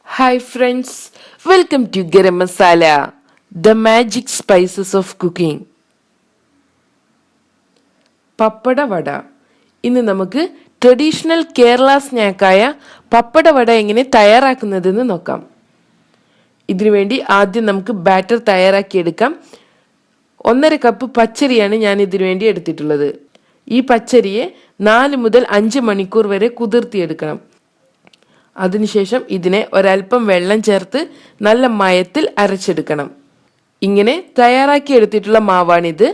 Hi friends, welcome to Garam Masala, the magic spices of cooking. പപ്പട വട. ഇന്ന് നമുക്ക് traditional Kerala സ്നാക്കായ പപ്പട വട എങ്ങനെ തയ്യാറാക്കുന്നതെന്ന് നോക്കാം. ഇതിനുവേണ്ടി ആദ്യം നമുക്ക് ബാറ്റർ തയ്യാറാക്കിയെടുക്കാം. 1.5 കപ്പ് പച്ചരിയാണ് ഞാൻ ഇതിനുവേണ്ടി എടുത്തിട്ടുള്ളത്. ഈ പച്ചരിയെ 4 മുതൽ 5 മണിക്കൂർ വരെ കുതിർത്തിയെടുക്കണം. അതിനുശേഷം ഇതിനെ ഒരൽപ്പം വെള്ളം ചേർത്ത് നല്ല മയത്തിൽ അരച്ചെടുക്കണം. ഇങ്ങനെ തയ്യാറാക്കി എടുത്തിട്ടുള്ള മാവാണിത്.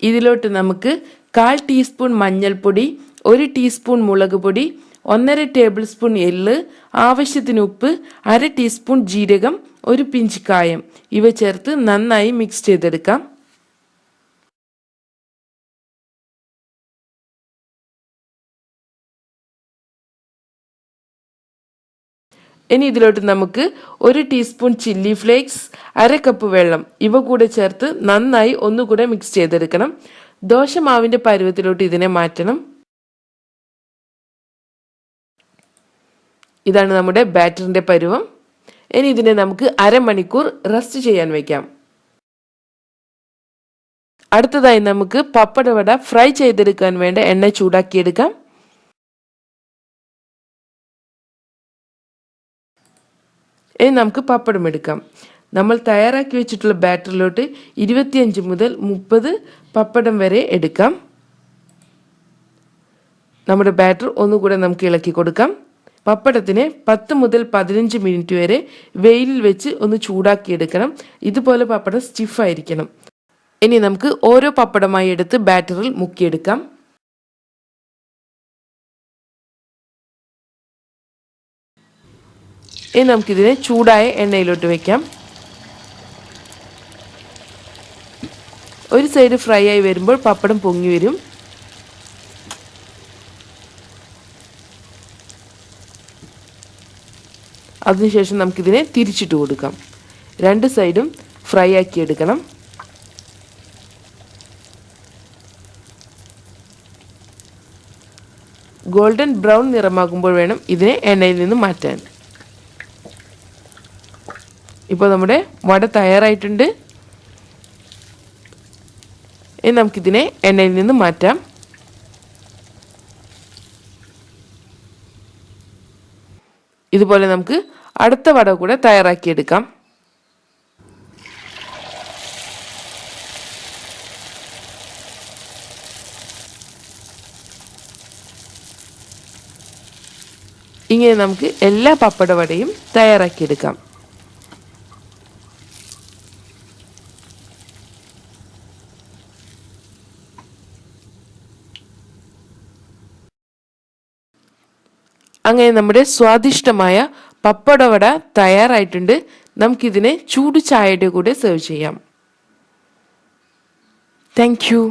ഇതിലോട്ട് നമുക്ക് 1/4 ടീസ്പൂൺ മഞ്ഞൾപ്പൊടി, 1 ടീസ്പൂൺ മുളക് പൊടി, 1.5 ടേബിൾ സ്പൂൺ എള്ള്, ആവശ്യത്തിന് ഉപ്പ്, 1/2 ടീസ്പൂൺ ജീരകം, 1 പിഞ്ച് കായം ഇവ ചേർത്ത് നന്നായി മിക്സ് ചെയ്തെടുക്കാം. ഇനി ഇതിലോട്ട് നമുക്ക് 1 ടീസ്പൂൺ ചില്ലി ഫ്ലേക്സ്, 1/2 കപ്പ് വെള്ളം ഇവ കൂടെ ചേർത്ത് നന്നായി ഒന്നുകൂടെ മിക്സ് ചെയ്തെടുക്കണം. ദോശമാവിൻ്റെ പരുവത്തിലോട്ട് ഇതിനെ മാറ്റണം. ഇതാണ് നമ്മുടെ ബാറ്ററിൻ്റെ പരുവം. ഇനി ഇതിനെ നമുക്ക് അരമണിക്കൂർ റെസ്റ്റ് ചെയ്യാൻ വയ്ക്കാം. അടുത്തതായി നമുക്ക് പപ്പടവട ഫ്രൈ ചെയ്തെടുക്കാൻ വേണ്ട എണ്ണ ചൂടാക്കിയെടുക്കാം. ഇനി നമുക്ക് പപ്പടം എടുക്കാം. നമ്മൾ തയ്യാറാക്കി വെച്ചിട്ടുള്ള ബാറ്ററിലോട്ട് 25 മുതൽ 30 പപ്പടം വരെ എടുക്കാം. നമ്മുടെ ബാറ്റർ ഒന്നുകൂടെ നമുക്ക് ഇളക്കി കൊടുക്കാം. പപ്പടത്തിനെ 10 മുതൽ 15 മിനിറ്റ് വരെ വെയിലിൽ വെച്ച് ഒന്ന് ചൂടാക്കിയെടുക്കണം. ഇതുപോലെ പപ്പടം സ്റ്റിഫായിരിക്കണം. ഇനി നമുക്ക് ഓരോ പപ്പടമായി എടുത്ത് ബാറ്ററിൽ മുക്കിയെടുക്കാം. ഇനി നമുക്കിതിനെ ചൂടായ എണ്ണയിലോട്ട് വയ്ക്കാം. ഒരു സൈഡ് ഫ്രൈ ആയി വരുമ്പോൾ പപ്പടം പൊങ്ങി വരും. അതിനുശേഷം നമുക്കിതിനെ തിരിച്ചിട്ട് കൊടുക്കാം. 2 സൈഡും ഫ്രൈ ആക്കി എടുക്കണം. ഗോൾഡൻ ബ്രൗൺ നിറമാകുമ്പോൾ വേണം ഇതിനെ എണ്ണയിൽ നിന്ന് മാറ്റാൻ. ഇപ്പോൾ നമ്മുടെ വട തയ്യാറായിട്ടുണ്ട്. ഇനി നമുക്കിതിനെ എണ്ണയിൽ നിന്ന് മാറ്റാം. ഇതുപോലെ നമുക്ക് അടുത്ത വട കൂടെ തയ്യാറാക്കിയെടുക്കാം. ഇങ്ങനെ നമുക്ക് എല്ലാ പപ്പട വടയും തയ്യാറാക്കിയെടുക്കാം. അങ്ങനെ നമ്മുടെ സ്വാദിഷ്ടമായ പപ്പടവട തയ്യാറായിട്ടുണ്ട്. നമുക്കിതിനെ ചൂട് ചായയുടെ കൂടെ സെർവ് ചെയ്യാം. Thank you.